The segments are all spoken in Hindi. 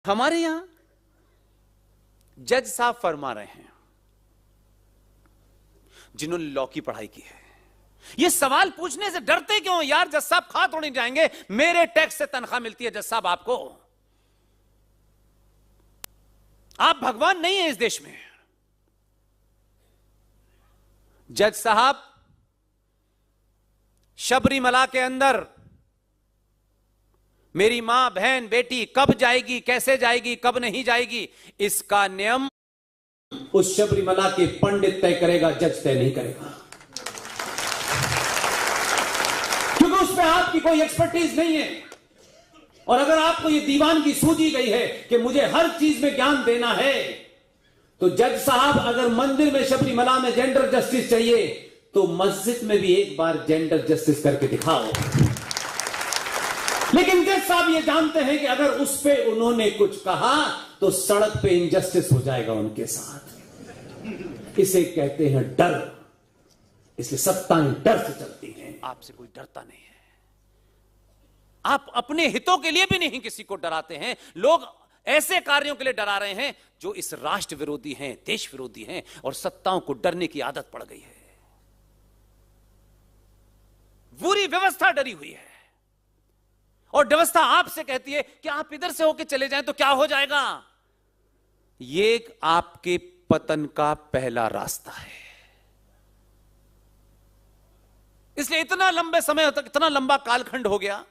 हमारे यहां जज साहब फरमा रहे हैं, जिन्होंने लॉ की पढ़ाई की है, ये सवाल पूछने से डरते क्यों? यार जज साहब खा थोड़ी जाएंगे, मेरे टैक्स से तनख्वाह मिलती है जज साहब आपको, आप भगवान नहीं है इस देश में। जज साहब शबरीमला के अंदर मेरी मां बहन बेटी कब जाएगी, कैसे जाएगी, कब नहीं जाएगी, इसका नियम उस शबरीमला के पंडित तय करेगा, जज तय नहीं करेगा, क्योंकि उसमें आपकी कोई एक्सपर्टीज नहीं है। और अगर आपको यह दीवानगी सूझी गई है कि मुझे हर चीज में ज्ञान देना है, तो जज साहब अगर मंदिर में शबरीमला में जेंडर जस्टिस चाहिए तो मस्जिद में भी एक बार जेंडर जस्टिस करके दिखाओ। लेकिन जज साहब ये जानते हैं कि अगर उस पे उन्होंने कुछ कहा तो सड़क पे इनजस्टिस हो जाएगा उनके साथ। इसे कहते हैं डर। इसलिए सत्ताएं डर से चलती हैं, आपसे कोई डरता नहीं है। आप अपने हितों के लिए भी नहीं किसी को डराते हैं। लोग ऐसे कार्यों के लिए डरा रहे हैं जो इस राष्ट्र विरोधी हैं, देश विरोधी हैं, और सत्ताओं को डरने की आदत पड़ गई है। पूरी व्यवस्था डरी हुई है, और व्यवस्था आपसे कहती है कि आप इधर से होकर चले जाएं तो क्या हो जाएगा। ये आपके पतन का पहला रास्ता है। इसलिए इतना लंबे समय तक, इतना लंबा कालखंड हो गया।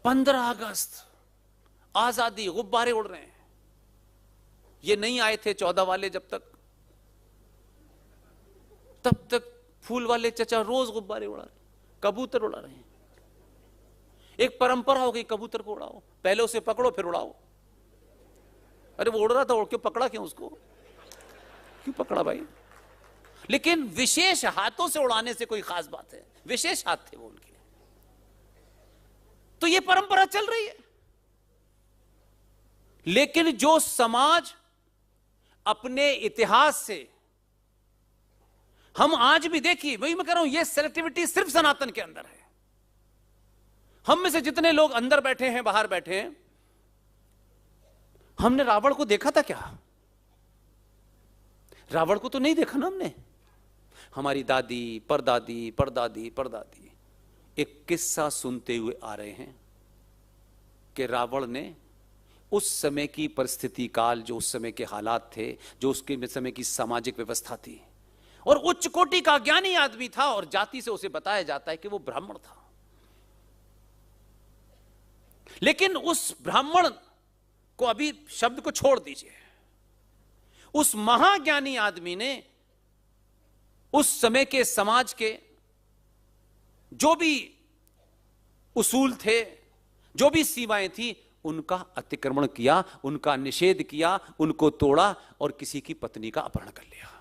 15 अगस्त आजादी, गुब्बारे उड़ रहे हैं। ये नहीं आए थे 14 वाले, जब तक, तब तक फूल वाले चचा रोज गुब्बारे उड़ा रहे, कबूतर उड़ा रहे हैं। एक परंपरा हो गई, कबूतर को उड़ाओ, पहले उसे पकड़ो फिर उड़ाओ। अरे वो उड़ रहा था, उड़ क्यों पकड़ा, क्यों उसको क्यों पकड़ा भाई? लेकिन विशेष हाथों से उड़ाने से कोई खास बात है, विशेष हाथ थे वो उनके। तो ये परंपरा चल रही है। लेकिन जो समाज अपने इतिहास से, हम आज भी देखिए, वही मैं कह रहा हूं, ये सेलेक्टिविटी सिर्फ सनातन के अंदर है। हम में से जितने लोग अंदर बैठे हैं, बाहर बैठे हैं, हमने रावण को देखा था क्या? रावण को तो नहीं देखा ना हमने। हमारी दादी, परदादी, परदादी, परदादी एक किस्सा सुनते हुए आ रहे हैं कि रावण ने उस समय की परिस्थिति काल, जो उस समय के हालात थे, जो उसके समय की सामाजिक व्यवस्था थी, और उच्च कोटि का ज्ञानी आदमी था, और जाति से उसे बताया जाता है कि वो ब्राह्मण था। लेकिन उस ब्राह्मण को, अभी शब्द को छोड़ दीजिए, उस महाज्ञानी आदमी ने उस समय के समाज के जो भी उसूल थे, जो भी सीमाएं थी, उनका अतिक्रमण किया, उनका निषेध किया, उनको तोड़ा और किसी की पत्नी का अपहरण कर लिया।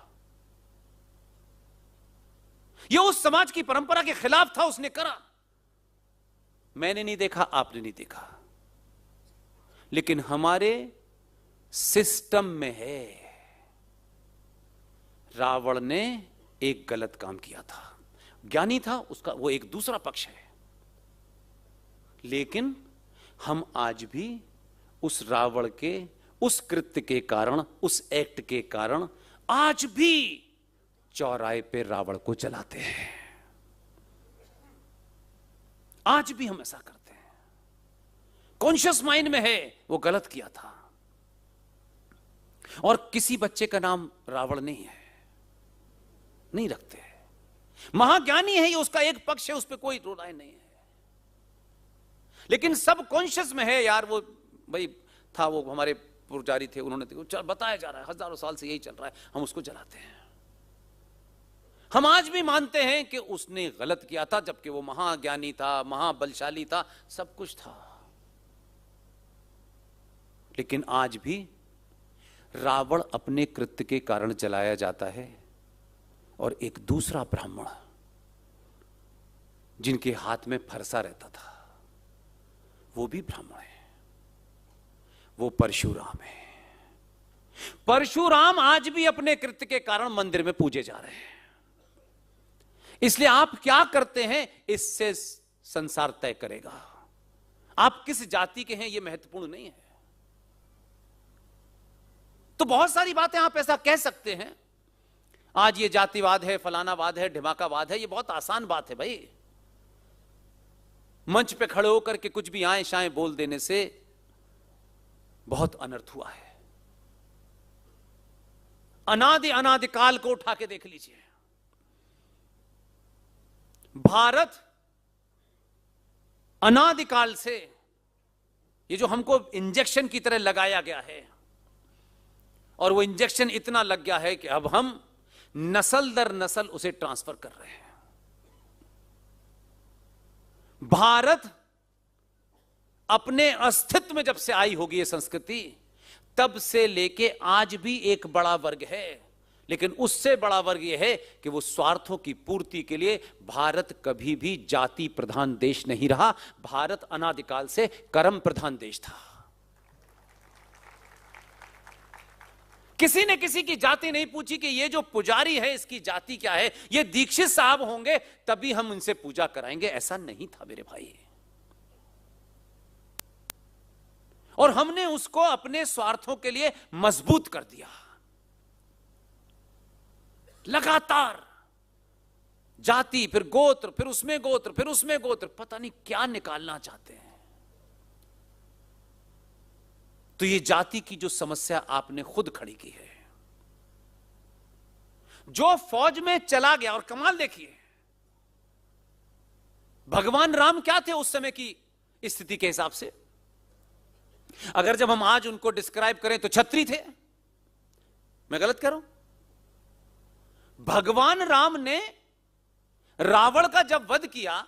यह उस समाज की परंपरा के खिलाफ था, उसने करा। मैंने नहीं देखा, आपने नहीं देखा, लेकिन हमारे सिस्टम में है। रावण ने एक गलत काम किया था, ज्ञानी था, उसका वो एक दूसरा पक्ष है। लेकिन हम आज भी उस रावण के उस कृत्य के कारण, उस एक्ट के कारण, आज भी चौराहे पे रावण को जलाते हैं। आज भी हम ऐसा करते हैं। कॉन्शियस माइंड में है वो गलत किया था। और किसी बच्चे का नाम रावण नहीं है, नहीं रखते हैं। महाज्ञानी है, ये उसका एक पक्ष है, उस पर कोई राय नहीं है। लेकिन सब कॉन्शियस में है, यार वो भाई था, वो हमारे पुजारी थे, उन्होंने बताया जा रहा है, हजारों साल से यही चल रहा है, हम उसको जलाते हैं। हम आज भी मानते हैं कि उसने गलत किया था, जबकि वो महाज्ञानी था, महाबलशाली था, सब कुछ था। लेकिन आज भी रावण अपने कृत्य के कारण जलाया जाता है, और एक दूसरा ब्राह्मण जिनके हाथ में फरसा रहता था, वो भी ब्राह्मण है, वो परशुराम है। परशुराम आज भी अपने कृत्य के कारण मंदिर में पूजे जा रहे हैं। इसलिए आप क्या करते हैं, इससे संसार तय करेगा। आप किस जाति के हैं यह महत्वपूर्ण नहीं है। तो बहुत सारी बातें आप ऐसा कह सकते हैं, आज ये जातिवाद है, फलानावाद है, ढिमाकावाद है, ये बहुत आसान बात है भाई। मंच पे खड़े होकर के कुछ भी आए शाएं बोल देने से बहुत अनर्थ हुआ है। अनादि अनादि काल को उठा के देख लीजिए, भारत अनादिकाल से ये जो हमको इंजेक्शन की तरह लगाया गया है, और वो इंजेक्शन इतना लग गया है कि अब हम नस्ल दर नस्ल उसे ट्रांसफर कर रहे हैं। भारत अपने अस्तित्व में जब से आई होगी ये संस्कृति, तब से लेके आज भी एक बड़ा वर्ग है, लेकिन उससे बड़ा वर्ग यह है कि वो स्वार्थों की पूर्ति के लिए, भारत कभी भी जाति प्रधान देश नहीं रहा। भारत अनादिकाल से कर्म प्रधान देश था। किसी ने किसी की जाति नहीं पूछी कि ये जो पुजारी है इसकी जाति क्या है, ये दीक्षित साहब होंगे तभी हम उनसे पूजा कराएंगे, ऐसा नहीं था मेरे भाई। और हमने उसको अपने स्वार्थों के लिए मजबूत कर दिया। लगातार जाति, फिर गोत्र, फिर उसमें गोत्र, फिर उसमें गोत्र, पता नहीं क्या निकालना चाहते हैं। तो ये जाति की जो समस्या आपने खुद खड़ी की है। जो फौज में चला गया, और कमाल देखिए, भगवान राम क्या थे उस समय की स्थिति के हिसाब से? अगर जब हम आज उनको डिस्क्राइब करें तो छत्री थे। मैं गलत कह रहा हूं? भगवान राम ने रावण का जब वध किया,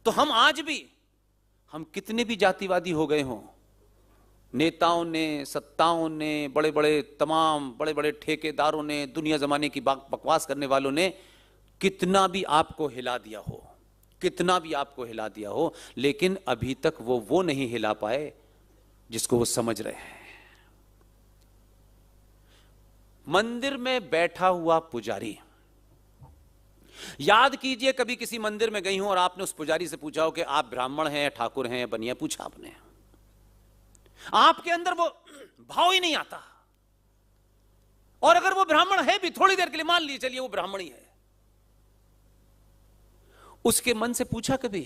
तो हम आज भी, हम कितने भी जातिवादी हो गए हों, नेताओं ने, सत्ताओं ने, बड़े बड़े तमाम बड़े बड़े ठेकेदारों ने, दुनिया जमाने की बकवास करने वालों ने कितना भी आपको हिला दिया हो, कितना भी आपको हिला दिया हो, लेकिन अभी तक वो नहीं हिला पाए जिसको वो समझ रहे हैं। मंदिर में बैठा हुआ पुजारी, याद कीजिए कभी किसी मंदिर में गई हूं और आपने उस पुजारी से पूछा हो कि आप ब्राह्मण हैं, ठाकुर हैं, बनिया, पूछा आपने, आपके अंदर वो भाव ही नहीं आता। और अगर वो ब्राह्मण है भी, थोड़ी देर के लिए मान लीजिए चलिए वो ब्राह्मण ही है, उसके मन से पूछा कभी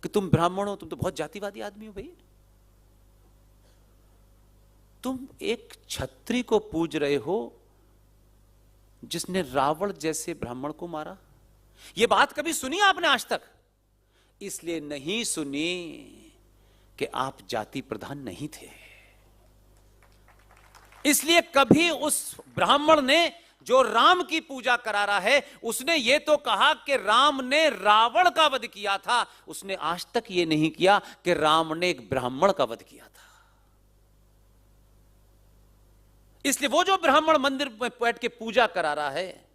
कि तुम ब्राह्मण हो, तुम तो बहुत जातिवादी आदमी हो भाई, तुम एक छत्री को पूज रहे हो जिसने रावण जैसे ब्राह्मण को मारा? यह बात कभी सुनी आपने आज तक? इसलिए नहीं सुनी कि आप जाति प्रधान नहीं थे। इसलिए कभी उस ब्राह्मण ने जो राम की पूजा करा रहा है, उसने ये तो कहा कि राम ने रावण का वध किया था, उसने आज तक ये नहीं किया कि राम ने एक ब्राह्मण का वध किया था। इसलिए वो जो ब्राह्मण मंदिर में बैठ के पूजा करा रहा है,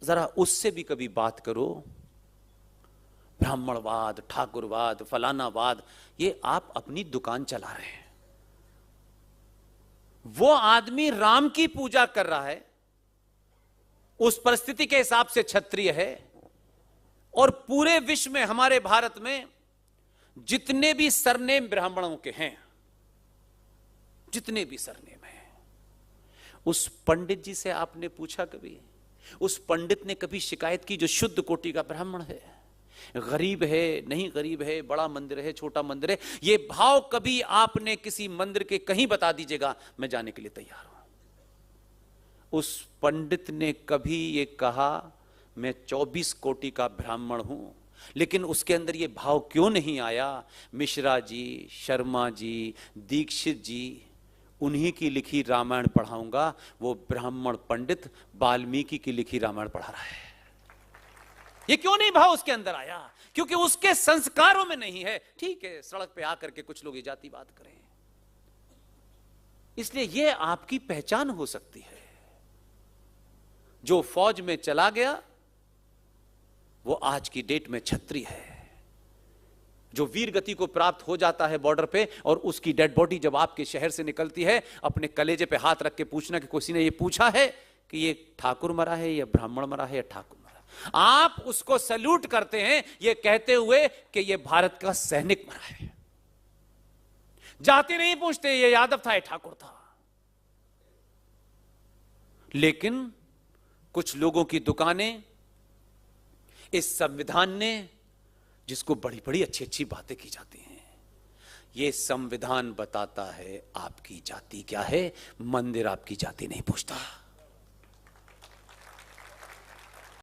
जरा उससे भी कभी बात करो। ब्राह्मणवाद, ठाकुरवाद, फलानावाद, ये आप अपनी दुकान चला रहे हैं। वो आदमी राम की पूजा कर रहा है, उस परिस्थिति के हिसाब से क्षत्रिय है। और पूरे विश्व में, हमारे भारत में जितने भी सरनेम ब्राह्मणों के हैं, जितने भी सरनेम हैं, उस पंडित जी से आपने पूछा कभी? उस पंडित ने कभी शिकायत की जो शुद्ध कोटि का ब्राह्मण है, गरीब है, नहीं गरीब है, बड़ा मंदिर है, छोटा मंदिर है, ये भाव कभी आपने किसी मंदिर के कहीं बता दीजिएगा, मैं जाने के लिए तैयार हूं। उस पंडित ने कभी ये कहा मैं 24 कोटि का ब्राह्मण हूं, लेकिन उसके अंदर ये भाव क्यों नहीं आया? मिश्रा जी, शर्मा जी, दीक्षित जी, उन्हीं की लिखी रामायण पढ़ाऊंगा। वो ब्राह्मण पंडित वाल्मीकि की लिखी रामायण पढ़ा रहा है। ये क्यों नहीं भाव उसके अंदर आया? क्योंकि उसके संस्कारों में नहीं है। ठीक है, सड़क पे आकर के कुछ लोग ये जातिवाद करें, इसलिए ये आपकी पहचान हो सकती है। जो फौज में चला गया वो आज की डेट में छत्री है। जो वीर गति को प्राप्त हो जाता है बॉर्डर पे, और उसकी डेड बॉडी जब आपके शहर से निकलती है, अपने कलेजे पे हाथ रख के पूछना कि किसी ने ये पूछा है कि ये ठाकुर मरा है या ब्राह्मण मरा है या ठाकुर मरा? आप उसको सैल्यूट करते हैं ये कहते हुए कि ये भारत का सैनिक मरा है। जाति नहीं पूछते ये यादव था, ये ठाकुर था। लेकिन कुछ लोगों की दुकानें इस संविधान ने, जिसको बड़ी बड़ी अच्छी अच्छी बातें की जाती हैं, ये संविधान बताता है आपकी जाति क्या है, मंदिर आपकी जाति नहीं पूछता।